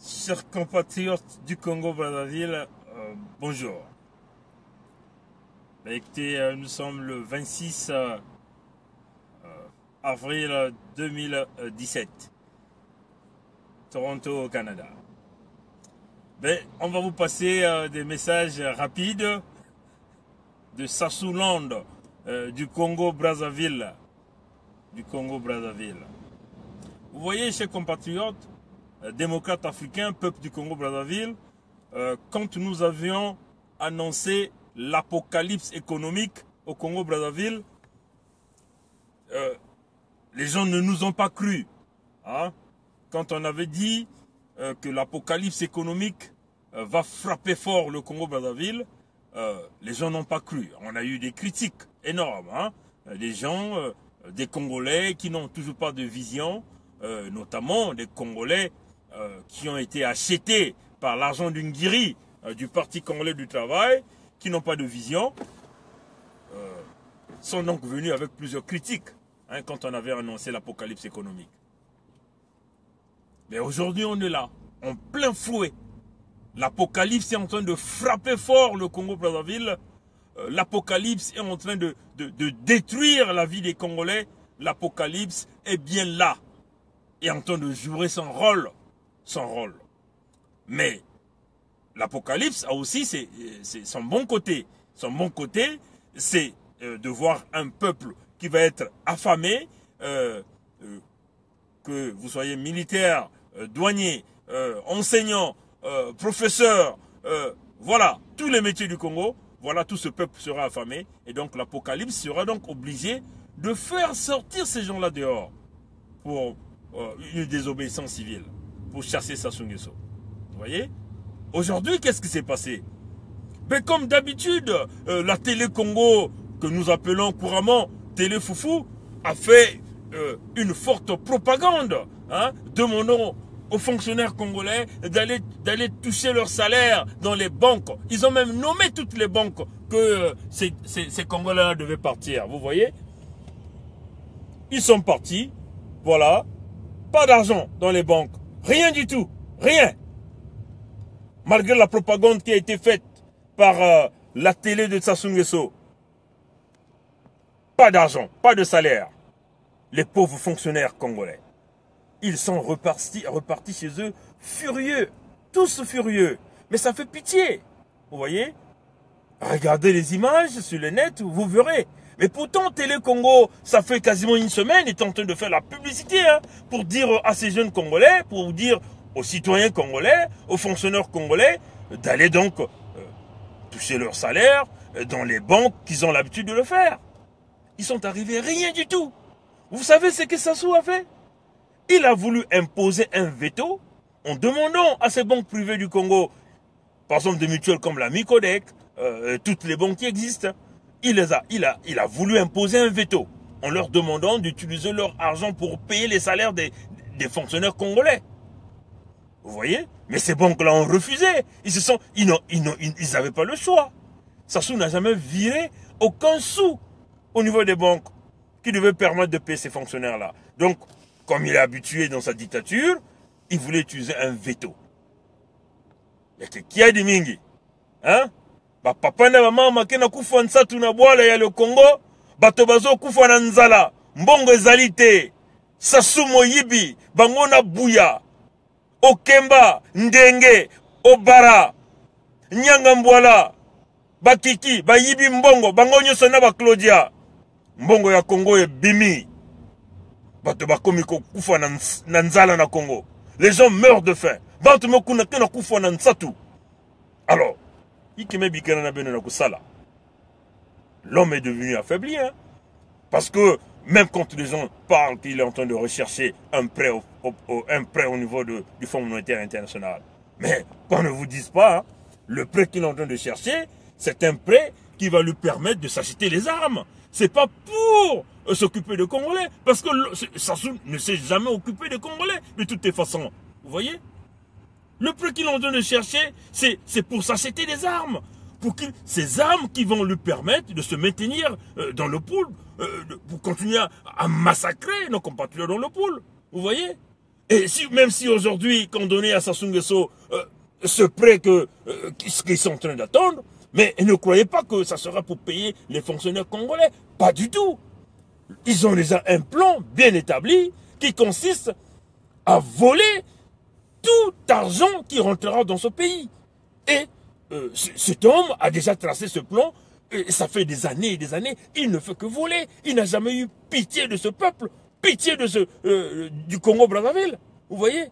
Chers compatriotes du Congo-Brazzaville, bonjour. Écoutez, nous sommes le 26 avril 2017, Toronto au Canada. On va vous passer des messages rapides de Sassouland, du Congo-Brazzaville. Vous voyez, chers compatriotes, démocrates africains, peuple du Congo-Brazzaville, quand nous avions annoncé l'apocalypse économique au Congo-Brazzaville, les gens ne nous ont pas cru. Hein? Quand on avait dit que l'apocalypse économique va frapper fort le Congo-Brazzaville, les gens n'ont pas cru. On a eu des critiques énormes. Hein? Des gens, des Congolais qui n'ont toujours pas de vision, notamment des Congolais qui ont été achetés par l'argent d'une guérie du Parti congolais du travail, qui n'ont pas de vision, sont donc venus avec plusieurs critiques hein, quand on avait annoncé l'apocalypse économique. Mais aujourd'hui on est là, en plein fouet. L'apocalypse est en train de frapper fort le Congo-Brazzaville. L'apocalypse est en train de détruire la vie des Congolais. L'apocalypse est bien là, est en train de jouer son rôle. Mais l'apocalypse a aussi son bon côté. Son bon côté, c'est de voir un peuple qui va être affamé, que vous soyez militaire, douanier, enseignant, professeur, voilà, tous les métiers du Congo, voilà, tout ce peuple sera affamé. Et donc l'apocalypse sera donc obligé de faire sortir ces gens-là dehors pour une désobéissance civile, pour chasser Sassou Nguesso. Vous voyez? Aujourd'hui, qu'est-ce qui s'est passé? Mais comme d'habitude, la télé Congo, que nous appelons couramment télé Foufou, a fait une forte propagande, hein, demandant aux fonctionnaires congolais d'aller toucher leur salaire dans les banques. Ils ont même nommé toutes les banques que ces Congolais devaient partir. Vous voyez? Ils sont partis, voilà, pas d'argent dans les banques, rien du tout, rien. Malgré la propagande qui a été faite par la télé de Sassou Nguesso. Pas d'argent, pas de salaire. Les pauvres fonctionnaires congolais. Ils sont repartis chez eux furieux. Tous furieux. Mais ça fait pitié. Vous voyez? Regardez les images sur le net, vous verrez. Mais pourtant, Télé Congo, ça fait quasiment une semaine, est en train de faire la publicité hein, pour dire à ces jeunes Congolais, pour dire aux citoyens congolais, aux fonctionnaires congolais, d'aller donc toucher leur salaire dans les banques qu'ils ont l'habitude de le faire. Ils sont arrivés rien du tout. Vous savez ce que Sassou a fait? Il a voulu imposer un veto en demandant à ces banques privées du Congo, par exemple des mutuelles comme la Micodec, toutes les banques qui existent, il a voulu imposer un veto en leur demandant d'utiliser leur argent pour payer les salaires des fonctionnaires congolais. Vous voyez? Mais ces banques-là ont refusé. Ils n'avaient pas le choix. Sassou n'a jamais viré aucun sou au niveau des banques qui devaient permettre de payer ces fonctionnaires-là. Donc, comme il est habitué dans sa dictature, il voulait utiliser un veto. Il y a qui a dit mingi? Hein? Papa na mama kena kufa nsatu na bwala ya le Congo, bato bazo kufa na nzala, mbongo ezali te. Sassou moyibi, bango na buya. Okemba, Ndenge, Obara, Nyanga Mbwala, Bakiki, Bayibi Mbongo, Bango nyonso na ba Claudia. Mbongo ya Congo est bimi. Bato bakomi ko kufa na nzala na Congo. Les gens meurent de faim. Bato mokuna kena kufa na nsatu. Alors, ikeme bikana na beno na kusala. L'homme est devenu affaibli, hein. Parce que même quand les gens parlent qu'il est en train de rechercher un prêt au niveau du Fonds monétaire international. Mais qu'on ne vous dise pas, hein, le prêt qu'il est en train de chercher, c'est un prêt qui va lui permettre de s'acheter les armes. C'est pas pour s'occuper de Congolais. Parce que Sassou ne s'est jamais occupé de Congolais de toutes les façons. Vous voyez? Le prêt qu'il est en train de chercher, c'est pour s'acheter des armes. Ces armes qui vont lui permettre de se maintenir dans le pool, pour continuer à massacrer nos compatriotes dans le pool. Vous voyez? Et si, même si aujourd'hui, qu'on donnait à Sassou Nguesso ce prêt ce qu'ils sont en train d'attendre, mais ne croyez pas que ça sera pour payer les fonctionnaires congolais. Pas du tout. Ils ont déjà un plan bien établi qui consiste à voler tout argent qui rentrera dans ce pays. Et cet homme a déjà tracé ce plan, et ça fait des années et des années, il ne fait que voler. Il n'a jamais eu pitié de ce peuple, pitié de du Congo-Brazzaville. Vous voyez?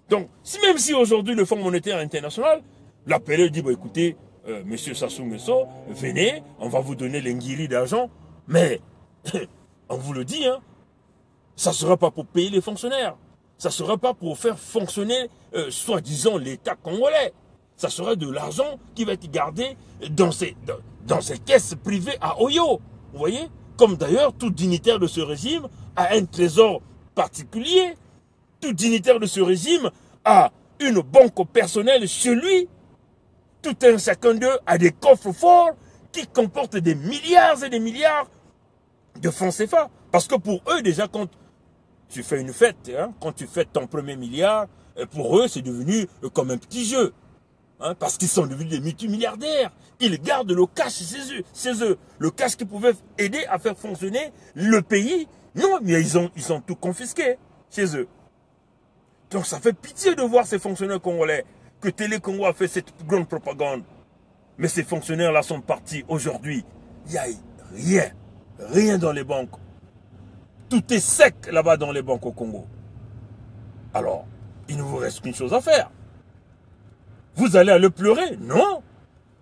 Donc, même si aujourd'hui le Fonds monétaire international l'appelle et dit, bon, écoutez, monsieur Sassou Nguesso, venez, on va vous donner l'ingiri d'argent, mais on vous le dit, hein, ça ne sera pas pour payer les fonctionnaires. Ça ne sera pas pour faire fonctionner, soi-disant, l'État congolais. Ça sera de l'argent qui va être gardé dans ces caisses privées à Oyo. Vous voyez? Comme d'ailleurs, tout dignitaire de ce régime a un trésor particulier. Tout dignitaire de ce régime a une banque personnelle chez lui. Tout un chacun d'eux a des coffres forts qui comportent des milliards et des milliards de francs CFA. Parce que pour eux, déjà, quand tu fais une fête, hein, quand tu fêtes ton premier milliard, pour eux, c'est devenu comme un petit jeu. Hein, parce qu'ils sont devenus des multimilliardaires. Ils gardent le cash chez eux. Le cash qui pouvait aider à faire fonctionner le pays. Non, mais ils ont tout confisqué chez eux. Donc ça fait pitié de voir ces fonctionnaires congolais, que Télé Congo a fait cette grande propagande. Mais ces fonctionnaires-là sont partis aujourd'hui. Il n'y a rien dans les banques. Tout est sec là-bas dans les banques au Congo. Alors, il ne vous reste qu'une chose à faire. Vous allez aller pleurer? Non,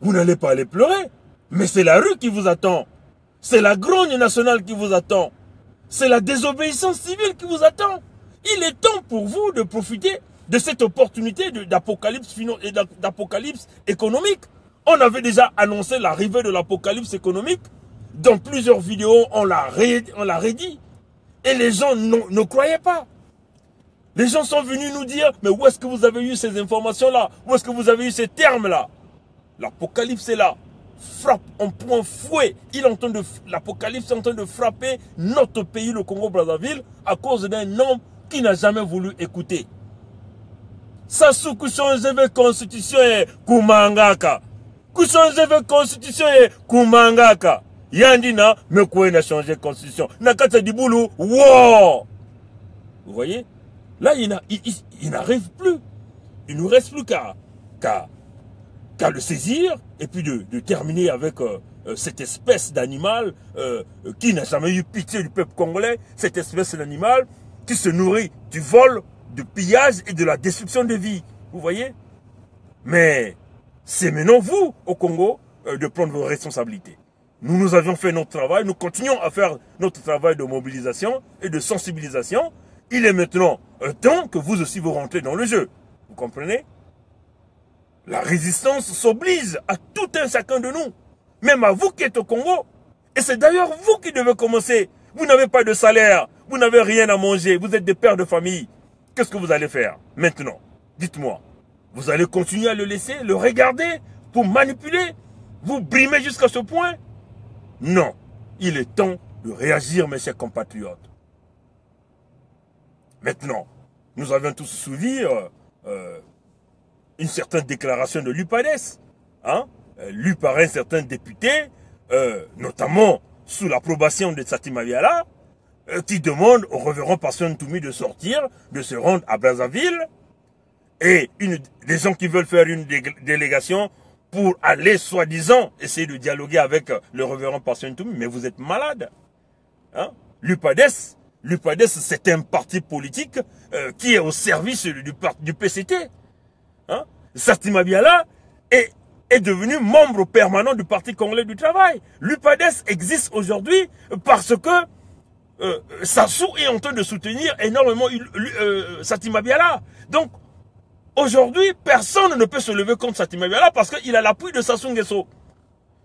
vous n'allez pas aller pleurer. Mais c'est la rue qui vous attend. C'est la grogne nationale qui vous attend. C'est la désobéissance civile qui vous attend. Il est temps pour vous de profiter de cette opportunité d'apocalypse économique. On avait déjà annoncé l'arrivée de l'apocalypse économique. Dans plusieurs vidéos, on l'a redit. Et les gens ne croyaient pas. Les gens sont venus nous dire, mais où est-ce que vous avez eu ces informations-là? Où est-ce que vous avez eu ces termes-là? L'apocalypse est là. Frappe en point fouet. L'apocalypse est en train de frapper notre pays, le Congo-Brazzaville, à cause d'un homme qui n'a jamais voulu écouter. Sassou Kushonjeve constitution et Kumangaka. Kushonjeve constitution et Kumangaka. Yandina, me quoi n'a changé constitution. Nakata Diboulou, wow! Vous voyez? Là, il n'arrive plus. Il ne nous reste plus qu'à le saisir et puis de terminer avec cette espèce d'animal qui n'a jamais eu pitié du peuple congolais, cette espèce d'animal qui se nourrit du vol, du pillage et de la destruction de vie. Vous voyez? Mais c'est maintenant vous, au Congo, de prendre vos responsabilités. Nous avions fait notre travail, nous continuons à faire notre travail de mobilisation et de sensibilisation. Il est maintenant temps que vous aussi vous rentrez dans le jeu. Vous comprenez? La résistance s'oblige à tout un chacun de nous. Même à vous qui êtes au Congo. Et c'est d'ailleurs vous qui devez commencer. Vous n'avez pas de salaire. Vous n'avez rien à manger. Vous êtes des pères de famille. Qu'est-ce que vous allez faire maintenant? Dites-moi. Vous allez continuer à le laisser, le regarder, pour manipuler, vous brimer jusqu'à ce point? Non. Il est temps de réagir, mes chers compatriotes. Maintenant, nous avions tous suivi une certaine déclaration de l'UPADES, hein, lue par un certain député, notamment sous l'approbation de Tsati Mabiala, qui demande au révérend Passion Ntoumi de sortir, de se rendre à Brazzaville, et des gens qui veulent faire une délégation pour aller, soi-disant, essayer de dialoguer avec le révérend Passion Ntoumi, mais vous êtes malade. Hein? L'UPADES, c'est un parti politique qui est au service du PCT. Hein? Tsati Mabiala est devenu membre permanent du Parti congolais du travail. L'UPADES existe aujourd'hui parce que Sassou est en train de soutenir énormément Tsati Mabiala. Donc, aujourd'hui, personne ne peut se lever contre Tsati Mabiala parce qu'il a l'appui de Sassou Nguesso.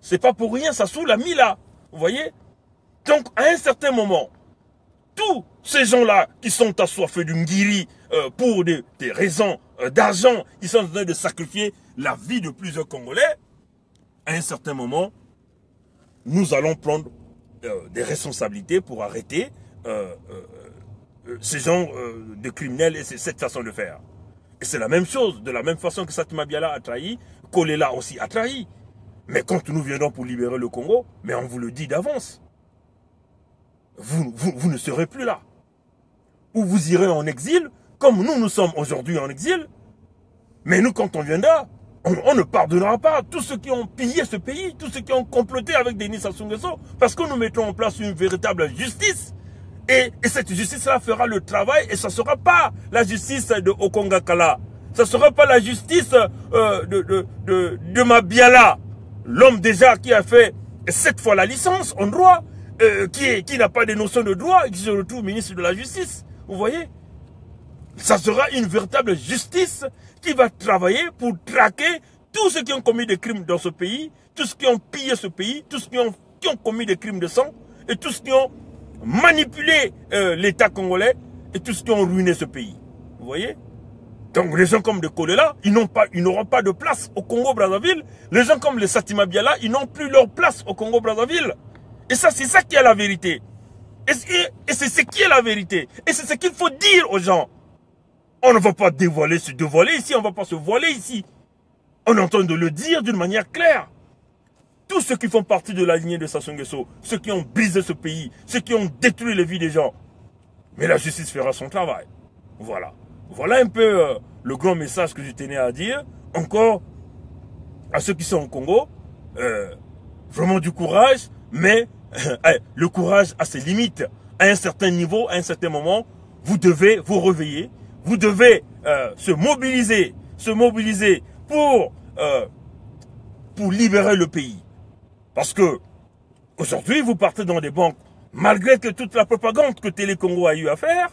C'est pas pour rien, Sassou l'a mis là. Vous voyez? Donc, à un certain moment, tous ces gens-là qui sont assoiffés d'une guérie pour des raisons d'argent, ils sont en train de sacrifier la vie de plusieurs Congolais. À un certain moment, nous allons prendre des responsabilités pour arrêter ces gens de criminels et c'est cette façon de faire. Et c'est la même chose, de la même façon que Satima Biala a trahi, Kolela aussi a trahi. Mais quand nous viendrons pour libérer le Congo, mais on vous le dit d'avance, vous ne serez plus là. Ou vous irez en exil, comme nous sommes aujourd'hui en exil. Mais nous, quand on viendra, on ne pardonnera pas tous ceux qui ont pillé ce pays, tous ceux qui ont comploté avec Denis Sassou Nguesso, parce que nous mettrons en place une véritable justice. Et cette justice-là fera le travail, et ça ne sera pas la justice de Okonga Kala. Ça ne sera pas la justice de Mabiala, l'homme déjà qui a fait 7 fois la licence en droit, qui n'a pas de notion de droit, et qui se retrouve ministre de la Justice. Vous voyez? Ça sera une véritable justice qui va travailler pour traquer tous ceux qui ont commis des crimes dans ce pays, tous ceux qui ont pillé ce pays, tous ceux qui ont commis des crimes de sang, et tous ceux qui ont manipulé l'État congolais, et tous ceux qui ont ruiné ce pays. Vous voyez? Donc les gens comme de Kolela, ils n'auront pas de place au Congo-Brazzaville. Les gens comme les Satima Biala, ils n'ont plus leur place au Congo-Brazzaville. Et ça, c'est ça qui est la vérité. Et c'est ce qui est la vérité. Et c'est ce qu'il faut dire aux gens. On ne va pas se dévoiler ici, on ne va pas se voiler ici. On est en train de le dire d'une manière claire. Tous ceux qui font partie de la lignée de Sassou Nguesso, ceux qui ont brisé ce pays, ceux qui ont détruit les vies des gens. Mais la justice fera son travail. Voilà. Voilà un peu le grand message que je tenais à dire. Encore à ceux qui sont au Congo, vraiment du courage, mais le courage a ses limites. À un certain niveau, à un certain moment, vous devez vous réveiller. Vous devez se mobiliser pour libérer le pays. Parce que aujourd'hui, vous partez dans des banques, malgré que toute la propagande que Télé Congo a eu à faire,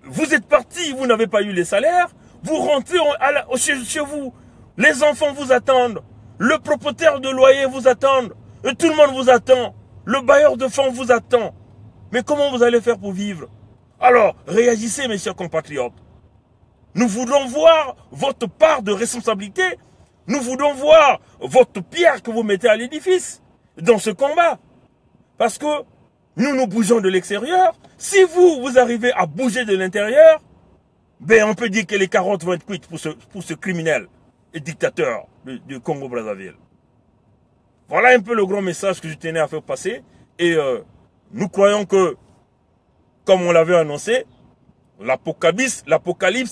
vous êtes partis, vous n'avez pas eu les salaires, vous rentrez chez vous, les enfants vous attendent, le propriétaire de loyer vous attend, tout le monde vous attend, le bailleur de fonds vous attend. Mais comment vous allez faire pour vivre? Alors, réagissez mes chers compatriotes. Nous voulons voir votre part de responsabilité, nous voulons voir votre pierre que vous mettez à l'édifice dans ce combat. Parce que nous bougeons de l'extérieur. Si vous arrivez à bouger de l'intérieur, ben on peut dire que les carottes vont être cuites pour ce criminel et dictateur du Congo-Brazzaville. Voilà un peu le grand message que je tenais à faire passer. Et nous croyons que, comme on l'avait annoncé, l'apocalypse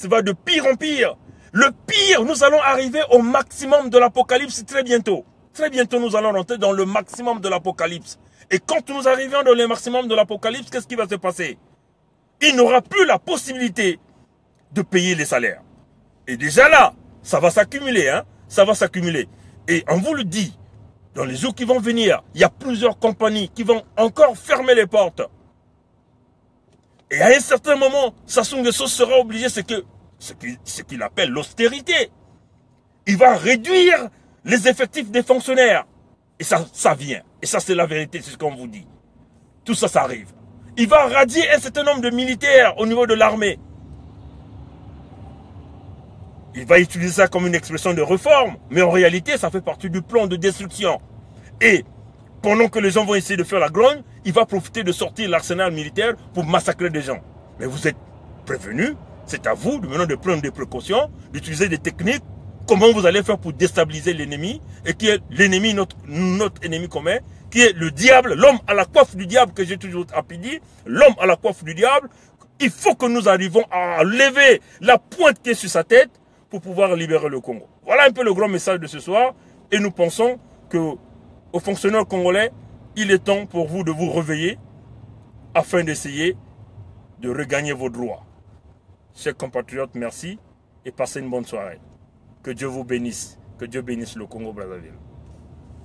va de pire en pire. Le pire, nous allons arriver au maximum de l'apocalypse très bientôt. Très bientôt, nous allons rentrer dans le maximum de l'apocalypse. Et quand nous arrivons dans le maximum de l'apocalypse, qu'est-ce qui va se passer? Il n'aura plus la possibilité de payer les salaires. Et déjà là, ça va s'accumuler, hein? Ça va s'accumuler. Et on vous le dit, dans les jours qui vont venir, il y a plusieurs compagnies qui vont encore fermer les portes. Et à un certain moment, Sassou Nguesso sera obligé, ce qu'il appelle l'austérité. Il va réduire les effectifs des fonctionnaires. Et ça vient. Et ça, c'est la vérité, c'est ce qu'on vous dit. Tout ça, ça arrive. Il va radier un certain nombre de militaires au niveau de l'armée. Il va utiliser ça comme une expression de réforme. Mais en réalité, ça fait partie du plan de destruction. Et pendant que les gens vont essayer de faire la grogne, il va profiter de sortir l'arsenal militaire pour massacrer des gens. Mais vous êtes prévenus. C'est à vous de maintenant de prendre des précautions, d'utiliser des techniques. Comment vous allez faire pour déstabiliser l'ennemi, et qui est l'ennemi, notre ennemi commun, qui est le diable, l'homme à la coiffe du diable, que j'ai toujours appelé, l'homme à la coiffe du diable. Il faut que nous arrivions à lever la pointe qui est sur sa tête pour pouvoir libérer le Congo. Voilà un peu le grand message de ce soir. Et nous pensons que aux fonctionnaires congolais, il est temps pour vous de vous réveiller afin d'essayer de regagner vos droits. Chers compatriotes, merci et passez une bonne soirée. Que Dieu vous bénisse. Que Dieu bénisse le Congo-Brazzaville.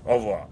Au revoir.